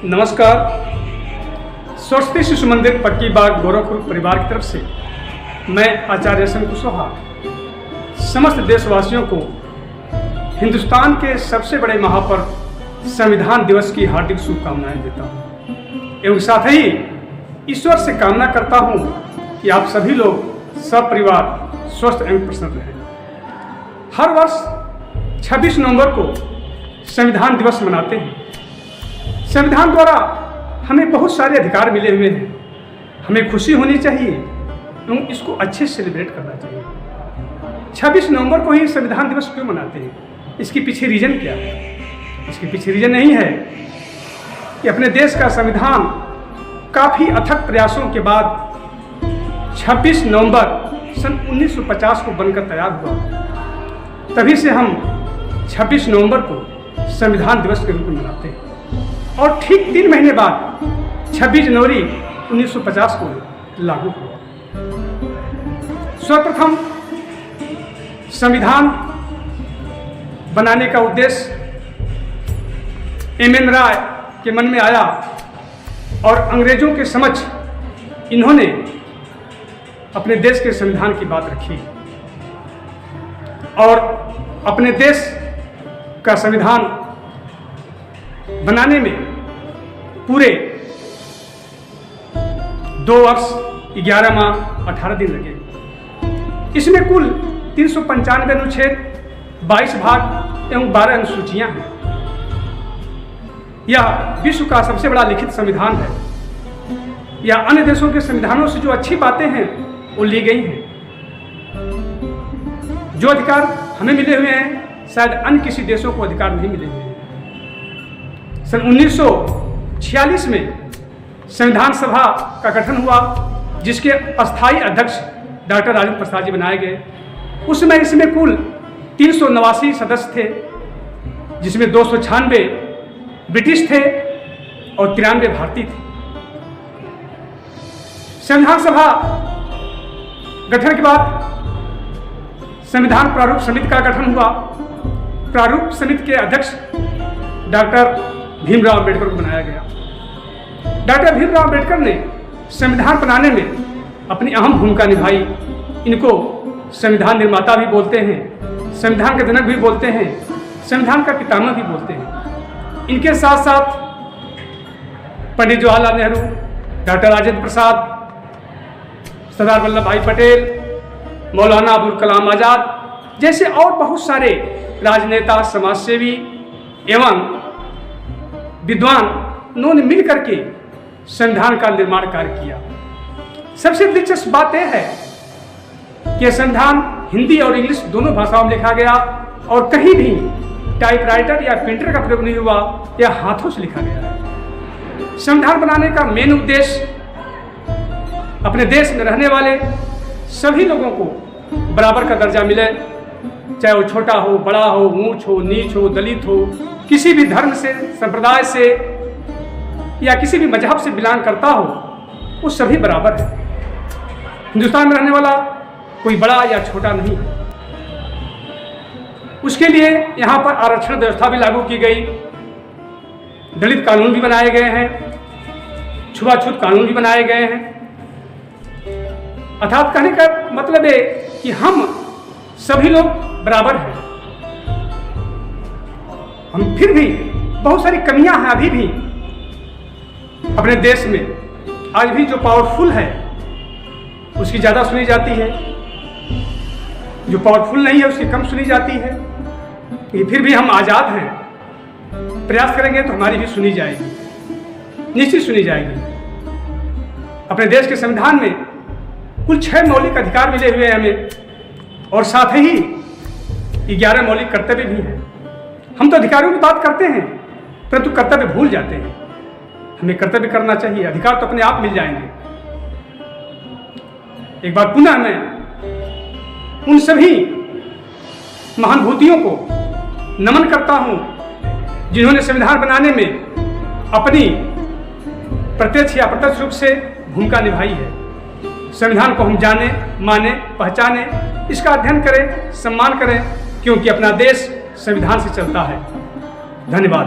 नमस्कार। सरस्वती शिशु मंदिर पक्की बाग गोरखपुर परिवार की तरफ से मैं आचार्य एस एम कुशवाहा समस्त देशवासियों को हिंदुस्तान के सबसे बड़े महापर्व संविधान दिवस की हार्दिक शुभकामनाएं देता हूं एवं साथ ही ईश्वर से कामना करता हूं कि आप सभी लोग सपरिवार स्वस्थ एवं प्रसन्न रहें। हर वर्ष 26 नवंबर को संविधान दिवस मनाते हैं। संविधान द्वारा हमें बहुत सारे अधिकार मिले हुए हैं। हमें खुशी होनी चाहिए एवं इसको अच्छे से सेलिब्रेट करना चाहिए। 26 नवंबर को ही संविधान दिवस क्यों मनाते हैं? इसके पीछे रीजन क्या है? इसके पीछे रीजन नहीं है कि अपने देश का संविधान काफ़ी अथक प्रयासों के बाद 26 नवंबर सन 1950 को बनकर तैयार हुआ। तभी से हम 26 नवंबर को संविधान दिवस के रूप में मनाते हैं और ठीक 3 महीने बाद 26 जनवरी 1950 को लागू हुआ। सर्वप्रथम संविधान बनाने का उद्देश्य एम.एन. राय के मन में आया और अंग्रेजों के समक्ष इन्होंने अपने देश के संविधान की बात रखी और अपने देश का संविधान बनाने में पूरे 2 वर्ष 11 माह 18 दिन लगे। इसमें कुल 395 अनुच्छेद, 22 भाग एवं 12 अनुसूचियां हैं। यह विश्व का सबसे बड़ा लिखित संविधान है। यह अन्य देशों के संविधानों से जो अच्छी बातें हैं वो ली गई हैं। जो अधिकार हमें मिले हुए हैं शायद अन्य किसी देशों को अधिकार नहीं मिले हुए हैं। सन 1946 में संविधान सभा का गठन हुआ जिसके अस्थायी अध्यक्ष डॉक्टर राजेंद्र प्रसाद जी बनाए गए। उस समय इसमें कुल 389 सदस्य थे जिसमें 296 ब्रिटिश थे और 93 भारतीय थे। संविधान सभा गठन के बाद संविधान प्रारूप समिति का गठन हुआ। प्रारूप समिति के अध्यक्ष डॉक्टर भीमराव अम्बेडकर को बनाया गया। डॉक्टर भीमराव अम्बेडकर ने संविधान बनाने में अपनी अहम भूमिका निभाई। इनको संविधान निर्माता भी बोलते हैं, संविधान के जनक भी बोलते हैं, संविधान का पितामह भी बोलते हैं। इनके साथ साथ पंडित जवाहरलाल नेहरू, डॉक्टर राजेंद्र प्रसाद, सरदार वल्लभ भाई पटेल, मौलाना अबुल कलाम आज़ाद जैसे और बहुत सारे राजनेता, समाजसेवी एवं विद्वान उन्होंने मिल करके संविधान का निर्माण कार्य किया। सबसे दिलचस्प बात यह है कि संविधान हिंदी और इंग्लिश दोनों भाषाओं में लिखा गया और कहीं भी टाइपराइटर या प्रिंटर का प्रयोग नहीं हुआ, यह हाथों से लिखा गया है। संविधान बनाने का मेन उद्देश्य अपने देश में रहने वाले सभी लोगों को बराबर का दर्जा मिले, चाहे वो छोटा हो, बड़ा हो, ऊंच हो, नीच हो, दलित हो, किसी भी धर्म से, संप्रदाय से या किसी भी मजहब से बिलोंग करता हो, वो सभी बराबर है। हिंदुस्तान में रहने वाला कोई बड़ा या छोटा नहीं है। उसके लिए यहाँ पर आरक्षण व्यवस्था भी लागू की गई, दलित कानून भी बनाए गए हैं, छुआछूत कानून भी बनाए गए हैं। अर्थात कहने का मतलब है कि हम सभी लोग बराबर हैं। हम फिर भी बहुत सारी कमियां हैं अभी भी अपने देश में। आज भी जो पावरफुल है उसकी ज़्यादा सुनी जाती है, जो पावरफुल नहीं है उसकी कम सुनी जाती है। ये फिर भी हम आज़ाद हैं, प्रयास करेंगे तो हमारी भी सुनी जाएगी, निश्चित सुनी जाएगी। अपने देश के संविधान में कुल 6 मौलिक अधिकार मिले हुए हैं हमें और साथ ही 11 मौलिक कर्तव्य भी हैं। हम तो अधिकारों की बात करते हैं परंतु कर्तव्य भूल जाते हैं। हमें कर्तव्य करना चाहिए, अधिकार तो अपने आप मिल जाएंगे। एक बार पुनः मैं उन सभी महानुभूतियों को नमन करता हूं जिन्होंने संविधान बनाने में अपनी प्रत्यक्ष या अप्रत्यक्ष रूप से भूमिका निभाई है। संविधान को हम जाने, माने, पहचाने, इसका अध्ययन करें, सम्मान करें, क्योंकि अपना देश संविधान से चलता है। धन्यवाद।